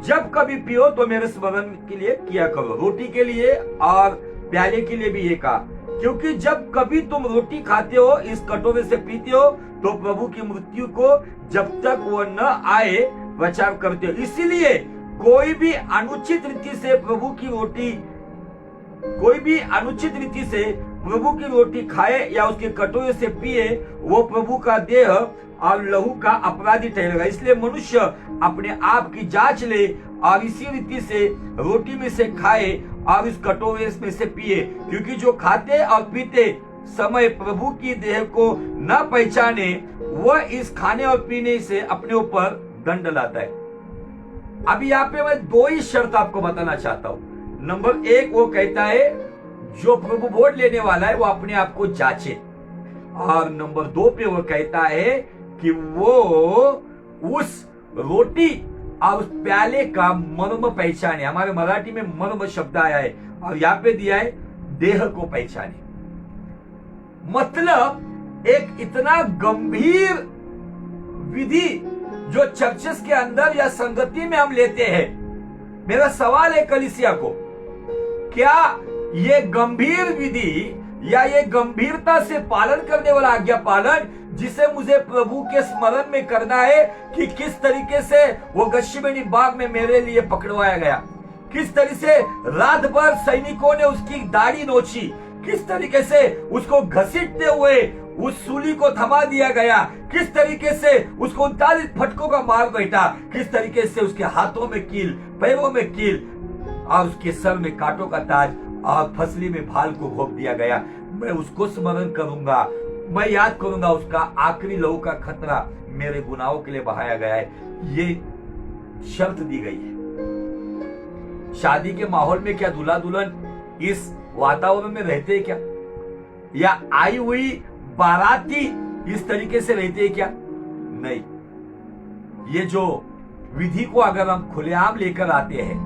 [SPEAKER 1] जब कभी पियो तो मेरे स्मरण के लिए किया करो। रोटी के लिए और प्याले के लिए भी ये कहा, क्योंकि जब कभी तुम रोटी खाते हो, इस कटोरे से पीते हो, तो प्रभु की मृत्यु को जब तक वो न आए प्रचार करते हो। इसीलिए कोई भी अनुचित रीति से प्रभु की रोटी खाए या उसके कटोरे से पिए, वो प्रभु का देह और लहू का अपराधी ठहरेगा। इसलिए मनुष्य अपने आप की जांच ले और इसी रीति से रोटी में से खाए और इस कटोरे में से पिए, क्योंकि जो खाते और पीते समय प्रभु की देह को न पहचाने, वह इस खाने और पीने से अपने ऊपर दंड लाता है। अभी यहाँ पे मैं 2 ही शर्त आपको बताना चाहता हूं। नंबर 1 वो कहता है जो प्रभु भोज लेने वाला है वो अपने आप को जांचे, और नंबर 2 पे वो कहता है कि वो उस रोटी और उस प्याले का मर्म पहचाने। हमारे मराठी में मर्म शब्द आया है और यहाँ पे दिया है देह को पहचाने। मतलब एक इतना गंभीर विधि जो चर्चेस के अंदर या संगति में हम लेते हैं। मेरा सवाल है कलीसिया को, क्या ये गंभीर विधि या ये गंभीरता से पालन करने वाला आज्ञा पालन जिसे मुझे प्रभु के स्मरण में करना है कि किस तरीके से वो गशेमनी बाग में मेरे लिए पकड़वाया गया, किस तरीके से रात भर सैनिकों ने उसकी दाढ़ी नोची, किस तरीके से उसको घसीटते हुए उस सूली को थमा दिया गया, किस तरीके से उसको 39 फटकों का मार बैठा, किस तरीके से उसके हाथों में कील, पैरों में कील और उसके सर में कांटों का ताज और फसली में भाल को घोंप दिया गया। मैं उसको स्मरण करूंगा, मैं याद करूंगा उसका आखिरी लहू का खतरा मेरे गुनाहों के लिए बहाया गया है। ये शर्त दी गई है। शादी के माहौल में क्या दूल्हा दुल्हन इस वातावरण में रहते हैं क्या? या आई हुई बाराती इस तरीके से रहते हैं क्या? नहीं। ये जो विधि को अगर हम खुलेआम लेकर आते हैं,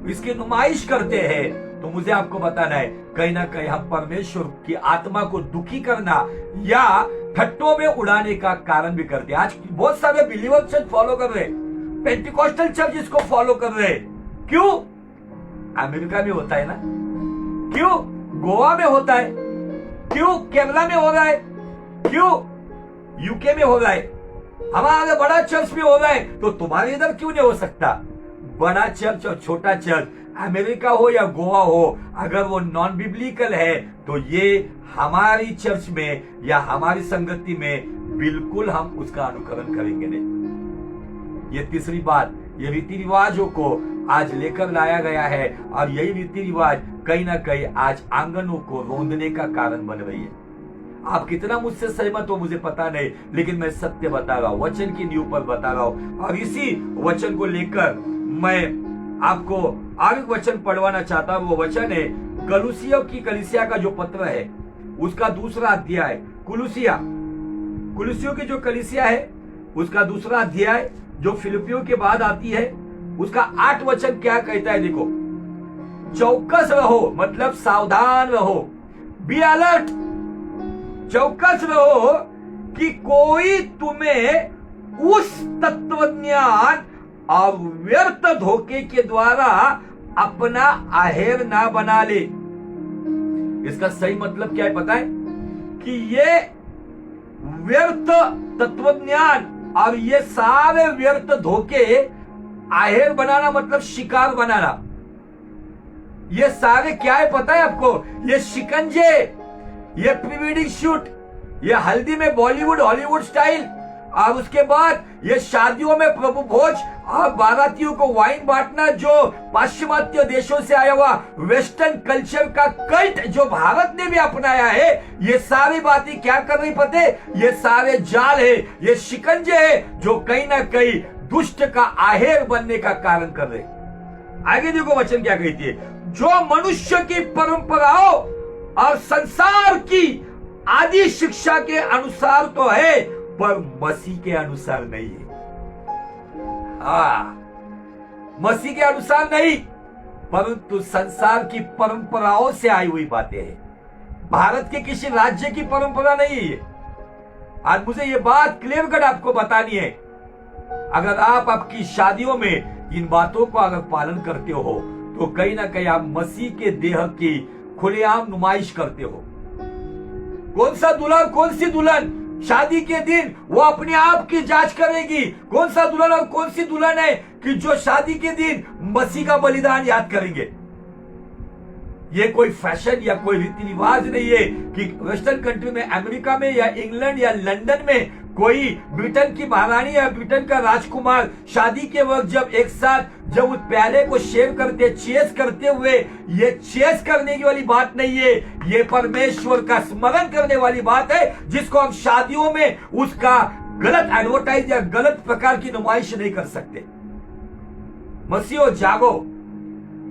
[SPEAKER 1] इसकी नुमाइश करते हैं, तो मुझे आपको बताना है कहीं ना कहीं हम परमेश्वर की आत्मा को दुखी करना या ठट्टों में उड़ाने का कारण भी करते हैं। आज बहुत सारे बिलीवर चर्च फॉलो कर रहे हैं, पेंटिकॉस्टल चर्च इसको फॉलो कर रहे हैं। क्यों? अमेरिका में होता है ना, क्यों गोवा में होता है, क्यों केरला में हो रहा है, क्यों यूके में हो रहा है, हमारे बड़ा चर्च में हो रहा है, तो तुम्हारे इधर क्यों नहीं हो सकता? बड़ा चर्च और छोटा चर्च, अमेरिका हो या गोवा हो, अगर वो नॉन बिब्लिकल है तो ये हमारी चर्च में या हमारी संगति में बिल्कुल हम उसका अनुकरण करेंगे नहीं। ये तीसरी बात, ये रीति रिवाजों को आज लेकर लाया गया है और यही रीति रिवाज कहीं ना कहीं आज आंगनों को रोंदने का कारण बन रही है। आप कितना मुझसे सहमत हो मुझे पता नहीं, लेकिन मैं सत्य बता रहा हूं, वचन की नींव पर बता रहा हूं, और इसी वचन को लेकर मैं आपको आगे वचन पढ़वाना चाहता हूं। वो वचन है कलीसिया का जो पत्र है उसका 2 अध्याय। कुलुसियों की जो कलीसिया है उसका 2 अध्याय जो फिलिपियों के बाद आती है, उसका 8 वचन क्या कहता है? देखो, चौकस रहो, मतलब सावधान रहो, बी अलर्ट, चौकस रहो कि कोई तुम्हें उस तत्वज्ञान और व्यर्थ धोखे के द्वारा अपना आहेर ना बना ले। इसका सही मतलब क्या है पता है? कि ये व्यर्थ तत्वज्ञान और ये सारे व्यर्थ धोखे, आहेर बनाना मतलब शिकार बनाना, ये सारे क्या है पता है आपको? ये शिकंजे, ये प्री वेडिंग शूट, ये हल्दी में बॉलीवुड हॉलीवुड स्टाइल, और उसके बाद ये शादियों में प्रभु भोज और बारातियों को वाइन बांटना, जो पाश्चिमात्य देशों से आया हुआ वेस्टर्न कल्चर का कल्ट जो भारत ने भी अपनाया है, ये सारी बातें क्या कर रही पता है? ये सारे जाल है, ये शिकंजे है जो कहीं ना कहीं दुष्ट का आहेर बनने का कारण कर रहे। आगे देखो वचन क्या कहती है, जो मनुष्य की परंपराओं और संसार की आदि शिक्षा के अनुसार तो है, पर मसीह के अनुसार नहीं है। मसीह के अनुसार नहीं, परंतु संसार की परंपराओं से आई हुई बातें हैं। भारत के किसी राज्य की परंपरा नहीं है। आज मुझे ये बात क्लियर कट आपको बतानी है। अगर आप आपकी शादियों में इन बातों को अगर पालन करते हो, तो कहीं ना कहीं आप मसीह के देह की खुलेआम नुमाइश करते हो। कौन सा दुल्हन, कौन सी दुल्हन शादी के दिन वो अपने आप की जांच करेगी? कौन सा दुल्हन और कौन सी दुल्हन है कि जो शादी के दिन मसीह का बलिदान याद करेंगे? ये कोई फैशन या कोई रीति रिवाज नहीं है कि वेस्टर्न कंट्री में, अमेरिका में या इंग्लैंड या लंदन में कोई ब्रिटेन की महारानी या ब्रिटेन का राजकुमार शादी के वक्त जब एक साथ जब उस प्याले को शेयर करते, चेस करते हुए, ये चेस करने की वाली बात नहीं है, ये परमेश्वर का स्मरण करने वाली बात है, जिसको हम शादियों में उसका गलत एडवर्टाइज या गलत प्रकार की नुमाइश नहीं कर सकते। मसीहो जागो,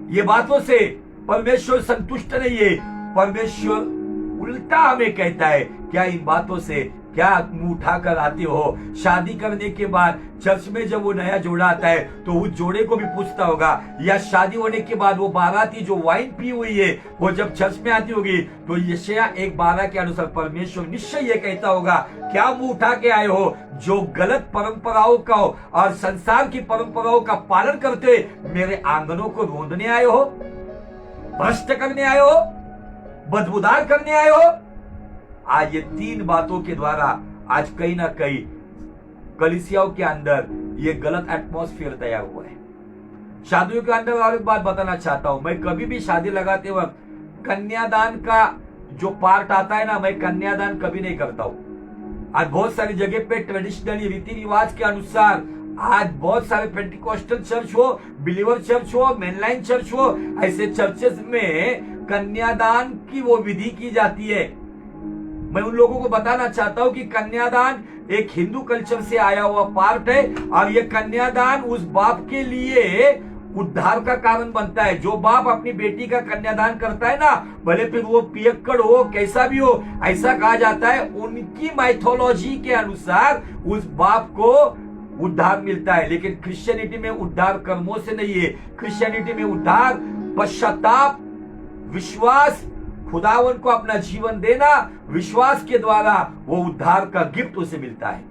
[SPEAKER 1] ये बातों से परमेश्वर संतुष्ट नहीं है। परमेश्वर उल्टा हमें कहता है, क्या इन बातों से क्या मुंह उठाकर आते हो? शादी करने के बाद चर्च में जब वो नया जोड़ा आता है तो उस जोड़े को भी पूछता होगा, या शादी होने के बाद वो बाराती जो वाइन पी हुई है वो जब चर्च में आती होगी तो यशायाह 1:12 के अनुसार परमेश्वर निश्चय ये कहता होगा, क्या मुंह उठा के आए हो जो गलत परंपराओं का और संसार की परंपराओं का पालन करते मेरे आंगनों को रोंदने आए हो, भ्रष्ट करने आए हो, बदबूदार करने आए हो? आज ये तीन बातों के द्वारा आज कहीं ना कहीं कलीसियाओं के अंदर ये गलत एटमॉस्फेयर तैयार हुआ है। शादियों के अंदर और एक बात बताना चाहता हूं, मैं कभी भी शादी लगाते वक्त कन्यादान का जो पार्ट आता है ना, मैं कन्यादान कभी नहीं करता हूं। आज बहुत सारी जगह पे ट्रेडिशनली रीति रिवाज के अनुसार आज बहुत सारे पेंटिकॉस्टल चर्च हो, बिलीवर चर्च हो, मेनलाइन चर्च हो, ऐसे चर्चेस में कन्यादान की वो विधि की जाती है। मैं उन लोगों को बताना चाहता हूं कि कन्यादान एक हिंदू कल्चर से आया हुआ पार्ट है, और ये कन्यादान उस बाप के लिए उद्धार का कारण बनता है। जो बाप अपनी बेटी का कन्यादान करता है ना, भले फिर वो पियक्कड़ हो, कैसा भी हो, ऐसा कहा जाता है उनकी माइथोलॉजी के अनुसार उस बाप को उद्धार मिलता है। लेकिन क्रिश्चियनिटी में उद्धार कर्मों से नहीं है। क्रिश्चियनिटी में उद्धार पश्चाताप, विश्वास, खुदावन को अपना जीवन देना, विश्वास के द्वारा वो उद्धार का गिफ्ट उसे मिलता है।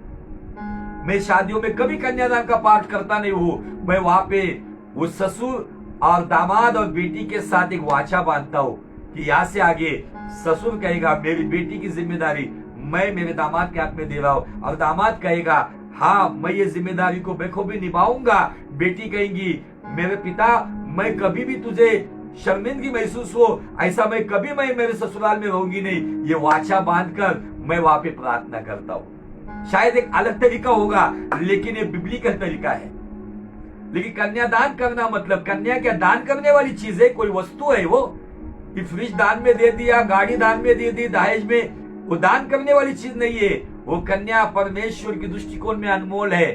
[SPEAKER 1] मैं शादियों में कभी कन्यादान का पाठ करता नहीं हूं। मैं वहां पे वो ससुर और दामाद और बेटी के साथ एक वाचा बांधता हूं कि यहां से आगे ससुर कहेगा मेरी बेटी की जिम्मेदारी मैं मेरे दामाद के हाथ में दे रहा हूं, और दामाद कहेगा हाँ मैं ये जिम्मेदारी को बखूबी निभाऊंगा। बेटी कहेंगी मेरे पिता मैं कभी भी तुझे शर्मिंदगी महसूस हो ऐसा मैं कभी मेरे ससुराल में रहूंगी नहीं। ये वाचा बांधकर मैं वहां पे प्रार्थना करता हूं। शायद एक अलग तरीका होगा, लेकिन ये बिब्लिकल तरीका है। लेकिन कन्यादान करना मतलब कन्या क्या दान करने वाली चीज है, कोई वस्तु है वो कि फ्रिज दान में दे दिया, गाड़ी दान में दे दी, दहेज में, वो दान करने वाली चीज नहीं है। वो कन्या परमेश्वर के दृष्टिकोण में अनमोल है,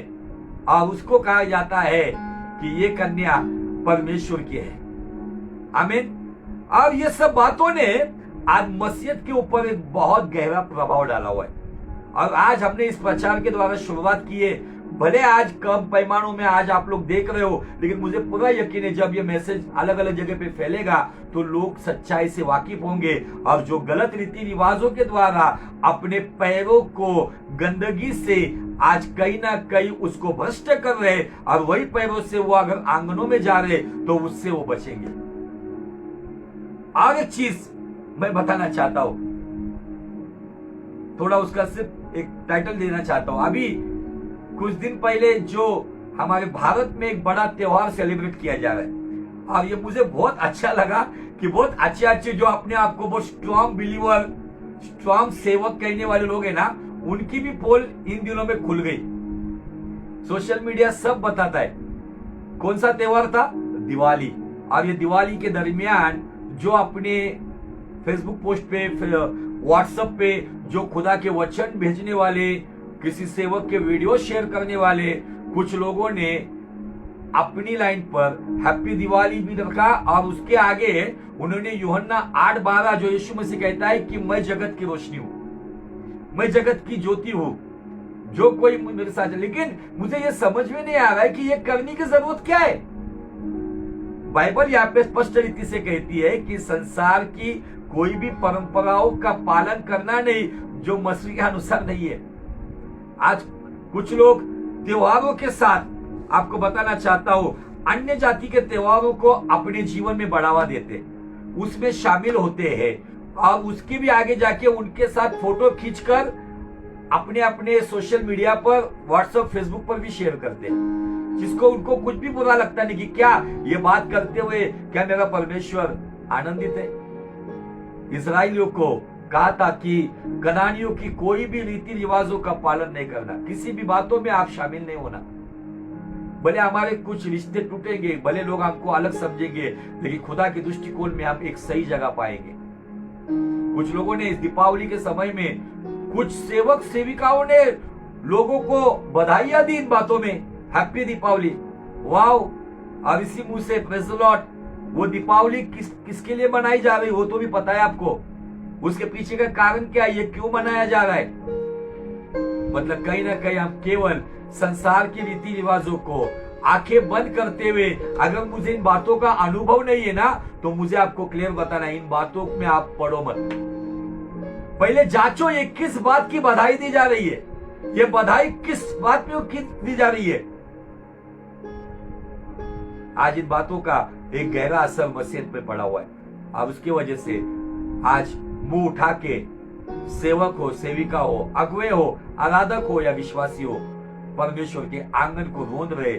[SPEAKER 1] और उसको कहा जाता है कि ये कन्या परमेश्वर की है। आमीन। और ये सब बातों ने आज मसीहत के ऊपर एक बहुत गहरा प्रभाव डाला हुआ है, और आज हमने इस प्रचार के द्वारा शुरुआत की है। भले आज कम पैमानों में आज आप लोग देख रहे हो, लेकिन मुझे पूरा यकीन है जब ये मैसेज अलग अलग जगह पे फैलेगा तो लोग सच्चाई से वाकिफ होंगे, और जो गलत रीति रिवाजों के द्वारा अपने पैरों को गंदगी से आज कहीं ना कहीं उसको भ्रष्ट कर रहे, और वही पैरों से वो अगर आंगनों में जा रहे तो उससे वो बचेंगे। और एक चीज मैं बताना चाहता हूं, थोड़ा उसका सिर्फ एक टाइटल देना चाहता हूं। अभी कुछ दिन पहले जो हमारे भारत में एक बड़ा त्योहार सेलिब्रेट किया जा रहा है, और ये मुझे बहुत अच्छा लगा कि बहुत अच्छे जो अपने आप को बहुत स्ट्रॉन्ग बिलीवर, स्ट्रॉन्ग सेवक कहने वाले लोग हैं ना, उनकी भी पोल इन दिनों में खुल गई। सोशल मीडिया सब बताता है। कौन सा त्योहार था? दिवाली। और ये दिवाली के दरमियान जो अपने फेसबुक पोस्ट पे, व्हाट्सएप पे जो खुदा के वचन भेजने वाले, किसी सेवक के वीडियो शेयर करने वाले कुछ लोगों ने अपनी लाइन पर हैप्पी दिवाली भी रखा, और उसके आगे उन्होंने यूहन्ना 8:12 जो यीशु मसीह कहता है कि मैं जगत की रोशनी हूं, मैं जगत की ज्योति हूं, जो कोई मेरे साथ है। लेकिन मुझे यह समझ में नहीं आ रहा है कि यह करने की जरूरत क्या है। बाइबल यहाँ पे स्पष्ट रीति से कहती है कि संसार की कोई भी परंपराओं का पालन करना नहीं जो मसीह के अनुसार नहीं है। आज कुछ लोग त्योहारों के साथ, आपको बताना चाहता हूं, अन्य जाति के त्योहारों को अपने जीवन में बढ़ावा देते, उसमें शामिल होते हैं, और उसके भी आगे जाके उनके साथ फोटो खींचकर अपने अपने सोशल मीडिया पर, व्हाट्सएप, फेसबुक पर भी शेयर करते हैं, जिसको उनको कुछ भी बुरा लगता नहीं कि क्या ये बात करते हुए क्या मेरा परमेश्वर आनंदित है। इस्राएलियों को कहा था कि कनानियों की कोई भी रीति रिवाजों का पालन नहीं करना, किसी भी बातों में आप शामिल नहीं होना। भले हमारे कुछ रिश्ते टूटेंगे, भले लोग हमको अलग समझेंगे, लेकिन खुदा के दृष्टिकोण में हम एक सही जगह पाएंगे। कुछ लोगों ने इस दीपावली के समय में, कुछ सेवक सेविकाओं ने लोगों को बधाइयां दी इन बातों में, हैप्पी दीपावली, वाओ। और इसी मुंह से प्रेज़ द लॉर्ड। वो दीपावली किसके लिए मनाई जा रही हो तो भी पता है आपको, उसके पीछे का कारण क्या है, ये क्यों मनाया जा रहा है। मतलब कहीं ना कहीं हम केवल संसार की रीति रिवाजों को आंखें बंद करते हुए, अगर मुझे इन बातों का अनुभव नहीं है ना, तो मुझे आपको क्लियर बताना है, इन बातों में आप पढ़ो मत। पहले जांचो ये किस बात की बधाई दी जा रही है, ये बधाई किस बात में दी जा रही है। आज इन बातों का एक गहरा असर मसीहत में पड़ा हुआ है, और उसकी वजह से आज मुंह उठा के सेवक हो, सेविका हो, अगुवे हो, आराधक हो या विश्वासी हो, परमेश्वर के आंगन को रोंद रहे।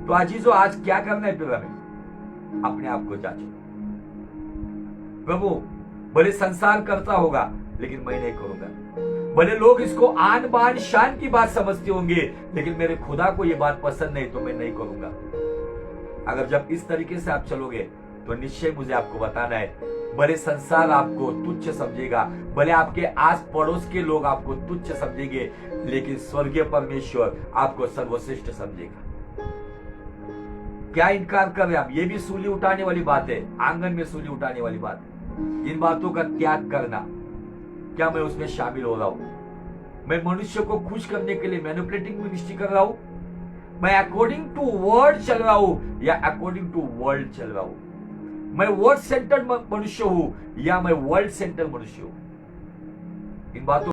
[SPEAKER 1] तो आजीजों, आज क्या करना है? फिर हमें अपने आप को जांचो। प्रभु, भले संसार करता होगा लेकिन मैं नहीं करूंगा। भले लोग इसको आन बान शान की बात समझते होंगे, लेकिन मेरे खुदा को यह बात पसंद नहीं, तो मैं नहीं करूंगा। अगर जब इस तरीके से आप चलोगे तो निश्चय मुझे आपको बताना है, भले संसार आपको तुच्छ समझेगा, भले आपके आस पड़ोस के लोग आपको तुच्छ समझेंगे, लेकिन स्वर्गीय परमेश्वर आपको सर्वश्रेष्ठ समझेगा। क्या इनकार कर रहे हैं आप? ये भी सूली उठाने वाली बात है, आंगन में सूली उठाने वाली बात है। इन बातों का त्याग करना, क्या मैं उसमें शामिल हो रहा हूं? मैं मनुष्य को खुश करने के लिए मैनिपुलेटिंग मिनिस्ट्री कर रहा हूं? मैं अकॉर्डिंग टू वर्ड चल रहा हूं या अकॉर्डिंग टू वर्ल्ड चल रहा हूं? मैं वर्ड सेंटर्ड मनुष्य हूं या मैं वर्ल्ड सेंटर्ड मनुष्य हूं? इन बातों